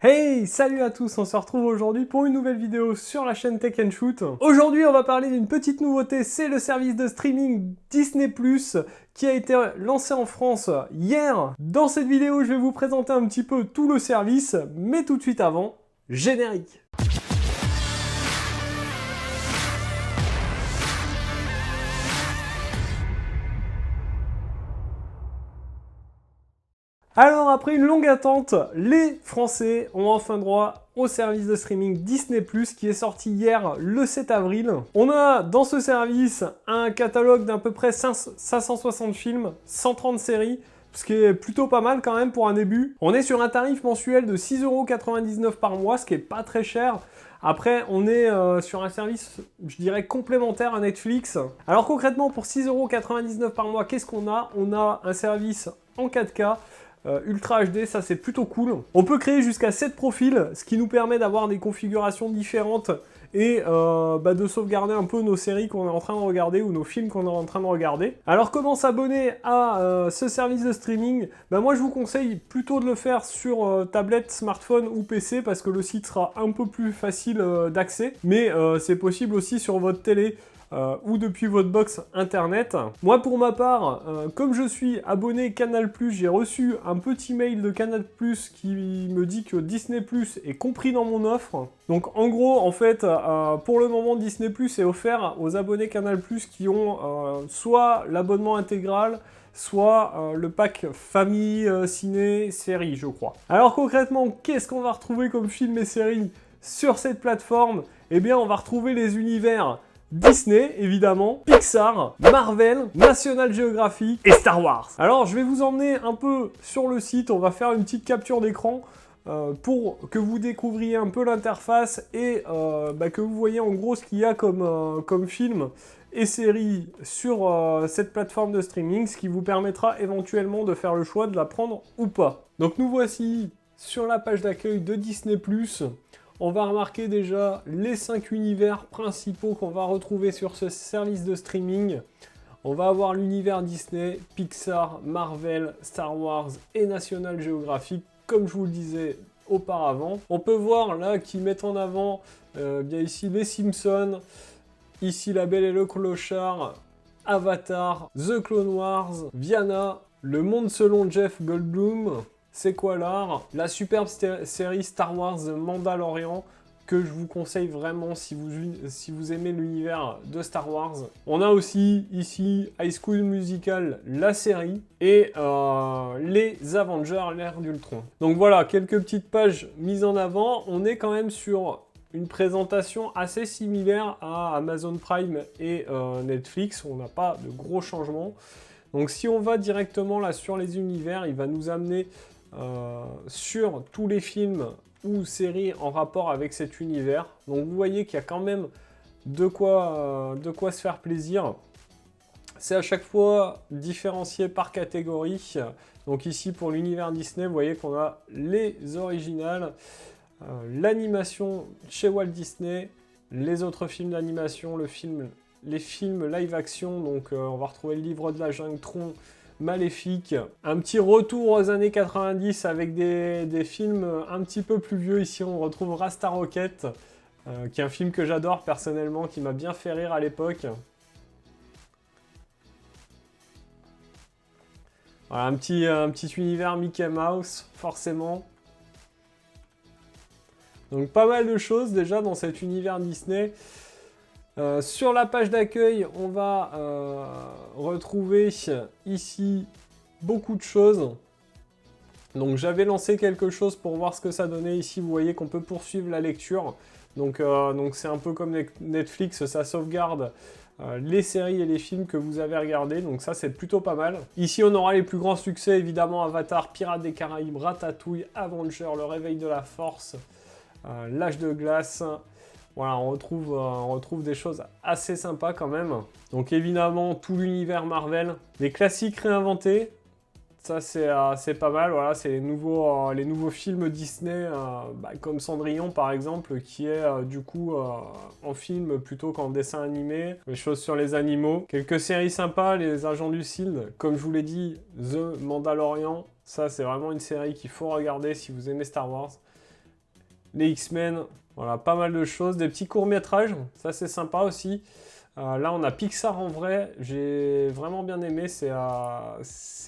Hey, salut à tous, on se retrouve aujourd'hui pour une nouvelle vidéo sur la chaîne Tech & Shoot. Aujourd'hui, on va parler d'une petite nouveauté, c'est le service de streaming Disney+, qui a été lancé en France hier. Dans cette vidéo, je vais vous présenter un petit peu tout le service, mais tout de suite avant, générique. Alors après une longue attente, les Français ont enfin droit au service de streaming Disney+, qui est sorti hier le 7 avril. On a dans ce service un catalogue d'à peu près 560 films, 130 séries, ce qui est plutôt pas mal quand même pour un début. On est sur un tarif mensuel de 6,99 € par mois, ce qui est pas très cher. Après, on est sur un service, je dirais, complémentaire à Netflix. Alors concrètement, pour 6,99 € par mois, qu'est-ce qu'on a? On a un service en 4K, Ultra HD, ça c'est plutôt cool. On peut créer jusqu'à 7 profils, ce qui nous permet d'avoir des configurations différentes et de sauvegarder un peu nos séries qu'on est en train de regarder ou nos films qu'on est en train de regarder. Alors comment s'abonner à ce service de streaming? Moi je vous conseille plutôt de le faire sur tablette, smartphone ou PC parce que le site sera un peu plus facile d'accès, mais c'est possible aussi sur votre télé. Ou depuis votre box internet. Moi pour ma part, comme je suis abonné Canal+, j'ai reçu un petit mail de Canal+, qui me dit que Disney+, est compris dans mon offre. Donc en gros, en fait, pour le moment, Disney+, est offert aux abonnés Canal+, qui ont soit l'abonnement intégral, soit le pack famille, ciné, série, je crois. Alors concrètement, qu'est-ce qu'on va retrouver comme film et séries sur cette plateforme? Eh bien, on va retrouver les univers Disney, évidemment, Pixar, Marvel, National Geographic et Star Wars. Alors, je vais vous emmener un peu sur le site, on va faire une petite capture d'écran pour que vous découvriez un peu l'interface et que vous voyez en gros ce qu'il y a comme film et séries sur cette plateforme de streaming, ce qui vous permettra éventuellement de faire le choix de la prendre ou pas. Donc nous voici sur la page d'accueil de Disney+. On va remarquer déjà les 5 univers principaux qu'on va retrouver sur ce service de streaming. On va avoir l'univers Disney, Pixar, Marvel, Star Wars et National Geographic, comme je vous le disais auparavant. On peut voir là qu'ils mettent en avant bien ici les Simpsons, ici La Belle et le Clochard, Avatar, The Clone Wars, Viana, Le Monde selon Jeff Goldblum. C'est quoi l'art? La superbe série Star Wars The Mandalorian, que je vous conseille vraiment si vous aimez l'univers de Star Wars. On a aussi ici High School Musical, la série, et les Avengers, l'ère d'Ultron. Donc voilà, quelques petites pages mises en avant. On est quand même sur une présentation assez similaire à Amazon Prime et Netflix. On n'a pas de gros changements. Donc si on va directement là sur les univers, il va nous amener sur tous les films ou séries en rapport avec cet univers. Donc vous voyez qu'il y a quand même de quoi se faire plaisir. C'est à chaque fois différencié par catégorie. Donc ici pour l'univers Disney, vous voyez qu'on a les originales, l'animation chez Walt Disney, les autres films d'animation, les films live action. Donc on va retrouver le Livre de la Jungle, Tron, Maléfique, un petit retour aux années 90 avec des films un petit peu plus vieux. Ici on retrouve Rasta Rocket, qui est un film que j'adore personnellement, qui m'a bien fait rire à l'époque. Voilà, un petit univers Mickey Mouse, forcément. Donc pas mal de choses déjà dans cet univers Disney. Sur la page d'accueil, on va retrouver ici beaucoup de choses. Donc j'avais lancé quelque chose pour voir ce que ça donnait. Ici, vous voyez qu'on peut poursuivre la lecture. Donc c'est un peu comme Netflix, ça sauvegarde les séries et les films que vous avez regardés. Donc ça, c'est plutôt pas mal. Ici, on aura les plus grands succès, évidemment, Avatar, Pirates des Caraïbes, Ratatouille, Avengers, Le Réveil de la Force, L'Âge de Glace. Voilà, on retrouve des choses assez sympas quand même. Donc évidemment, tout l'univers Marvel. Les classiques réinventés, ça c'est pas mal. Voilà, c'est les nouveaux films Disney, comme Cendrillon par exemple, qui est du coup en film plutôt qu'en dessin animé. Les choses sur les animaux. Quelques séries sympas, Les Agents du Shield. Comme je vous l'ai dit, The Mandalorian. Ça, c'est vraiment une série qu'il faut regarder si vous aimez Star Wars. les X-Men, voilà, pas mal de choses, des petits courts-métrages, ça c'est sympa aussi. Là, on a Pixar en vrai, j'ai vraiment bien aimé, c'est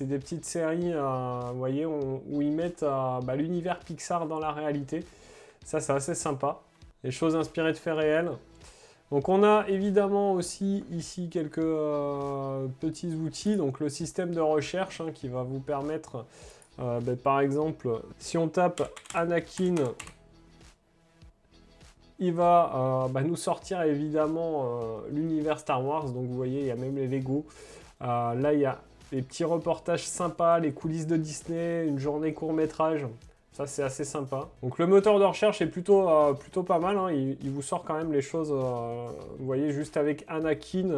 des petites séries, vous voyez, où ils mettent l'univers Pixar dans la réalité. Ça, c'est assez sympa, des choses inspirées de faits réels. Donc on a évidemment aussi ici quelques petits outils, donc le système de recherche qui va vous permettre, par exemple, si on tape Anakin, il va nous sortir évidemment l'univers Star Wars, donc vous voyez, il y a même les Lego. Là, il y a des petits reportages sympas, les coulisses de Disney, une journée court-métrage. Ça, c'est assez sympa. Donc le moteur de recherche est plutôt pas mal, hein. Il vous sort quand même les choses, vous voyez, juste avec Anakin,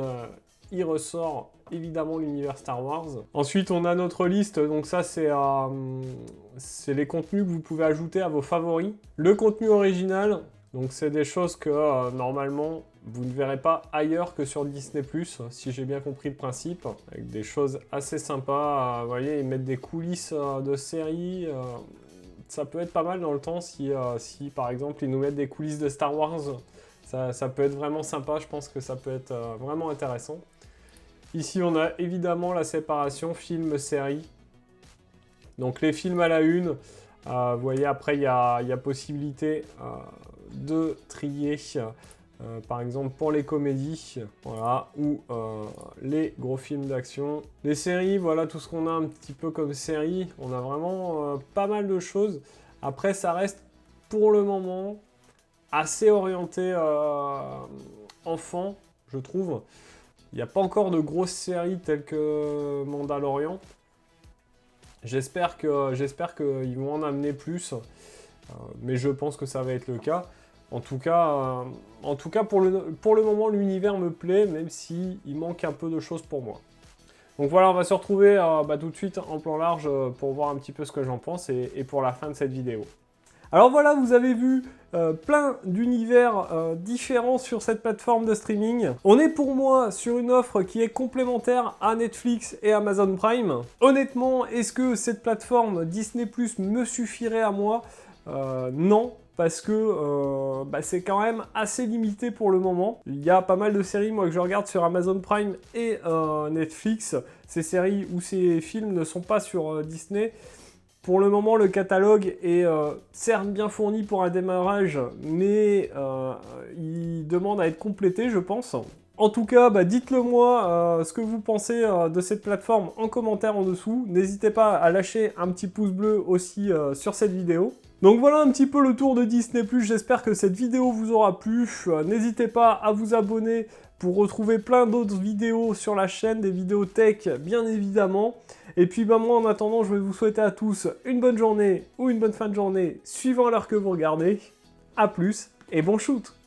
il ressort évidemment l'univers Star Wars. Ensuite, on a notre liste, donc ça, c'est les contenus que vous pouvez ajouter à vos favoris. Le contenu original, donc c'est des choses que normalement vous ne verrez pas ailleurs que sur Disney+, si j'ai bien compris le principe, avec des choses assez sympas. Vous voyez, ils mettent des coulisses de séries. Ça peut être pas mal dans le temps si par exemple ils nous mettent des coulisses de Star Wars. Ça peut être vraiment sympa, je pense que ça peut être vraiment intéressant. Ici on a évidemment la séparation film-série. Donc les films à la une, vous voyez, après il y a possibilité de trier, par exemple pour les comédies, voilà, ou les gros films d'action. Les séries, voilà tout ce qu'on a un petit peu comme série. On a vraiment pas mal de choses. Après, ça reste pour le moment assez orienté enfant, je trouve. Il n'y a pas encore de grosses séries telles que Mandalorian. J'espère qu'ils vont en amener plus, mais je pense que ça va être le cas. En tout cas pour le moment, l'univers me plaît, même s'il manque un peu de choses pour moi. Donc voilà, on va se retrouver tout de suite en plan large pour voir un petit peu ce que j'en pense et pour la fin de cette vidéo. Alors voilà, vous avez vu plein d'univers différents sur cette plateforme de streaming. On est pour moi sur une offre qui est complémentaire à Netflix et Amazon Prime. Honnêtement, est-ce que cette plateforme Disney+ me suffirait à moi? Non. Parce que c'est quand même assez limité pour le moment. Il y a pas mal de séries, moi, que je regarde sur Amazon Prime et Netflix. Ces séries ou ces films ne sont pas sur Disney. Pour le moment, le catalogue est certes bien fourni pour un démarrage, mais il demande à être complété, je pense. En tout cas, dites-le moi ce que vous pensez de cette plateforme en commentaire en dessous. N'hésitez pas à lâcher un petit pouce bleu aussi sur cette vidéo. Donc voilà un petit peu le tour de Disney+, j'espère que cette vidéo vous aura plu. N'hésitez pas à vous abonner pour retrouver plein d'autres vidéos sur la chaîne, des vidéos tech bien évidemment. Et puis moi en attendant, je vais vous souhaiter à tous une bonne journée ou une bonne fin de journée, suivant l'heure que vous regardez. A plus et bon shoot!